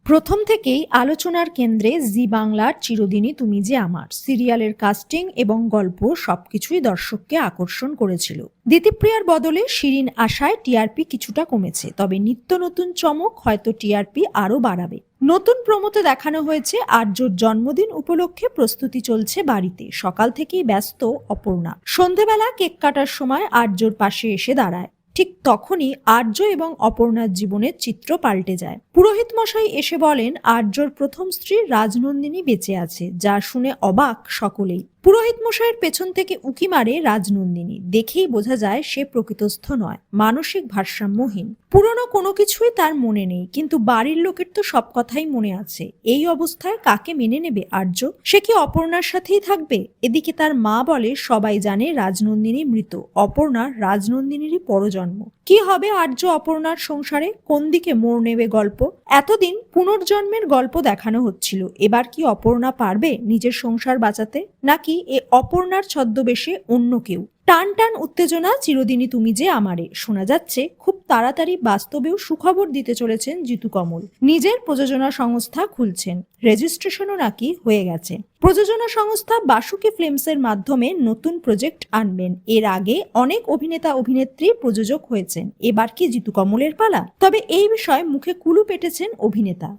প্রথম থেকেই আলোচনার কেন্দ্রে জি বাংলার চিরদিনই তুমি যে আমার সিরিয়ালের কাস্টিং এবং গল্প সবকিছুই দর্শককে আকর্ষণ করেছিল। দিতিপ্রিয়ার বদলে শিরিন আশায় টিআরপি কিছুটা কমেছে, তবে নিত্য নতুন চমক হয়তো টিআরপি আরও বাড়াবে। নতুন প্রমোতে দেখানো হয়েছে আর্যর জন্মদিন উপলক্ষে প্রস্তুতি চলছে বাড়িতে। সকাল থেকেই ব্যস্ত অপর্ণা। সন্ধেবেলা কেক কাটার সময় আর্যর পাশে এসে দাঁড়ায়। ঠিক তখনই আর্য এবং অপর্ণার জীবনের চিত্র পাল্টে যায়। পুরোহিত মশাই এসে বলেন আর্যর প্রথম স্ত্রী রাজনন্দিনী বেঁচে আছে, যা শুনে অবাক সকলেই। পুরোহিত মশাইয়ের পেছন থেকে উকি মারে রাজনন্দিনী। দেখেই বোঝা যায় সে প্রকৃতস্থ নয়, মানসিক ভারসাম্যহীন। পুরনো কোনো কিছুই তার মনে নেই, কিন্তু বাড়ির লোকের তো সব কথাই মনে আছে। এই অবস্থায় কাকে মেনে নেবে আর্য? সে কি অপর্ণার সাথেই থাকবে? এদিকে তার মা বলে সবাই জানে রাজনন্দিনী মৃত, অপর্ণা রাজনন্দিনীরই পরজন্ম। কি হবে আর্য অপর্ণার সংসারে? কোন দিকে মোড় নেবে গল্প? এতদিন পুনর্জন্মের গল্প দেখানো হচ্ছিল, এবার কি অপর্ণা পারবে নিজের সংসার বাঁচাতে, নাকি এ অপর্ণার ছদ্মবেশে অন্য কেউ? টান টান উত্তেজনা চিরদিনই তুমি যে আমারে। শোনা যাচ্ছে খুব তাড়াতাড়ি বাস্তবেও সুখবর দিতে চলেছেন জিতু কমল। নিজের প্রযোজনা সংস্থা খুলছেন, রেজিস্ট্রেশনও নাকি হয়ে গেছে। প্রযোজনা সংস্থা বাসুকি ফিল্মসের মাধ্যমে নতুন প্রজেক্ট আনবেন। এর আগে অনেক অভিনেতা অভিনেত্রী প্রযোজক হয়েছেন, এবার কি জিতু কমলের পালা? তবে এই বিষয়ে মুখে কুলু পেটেছেন অভিনেতা।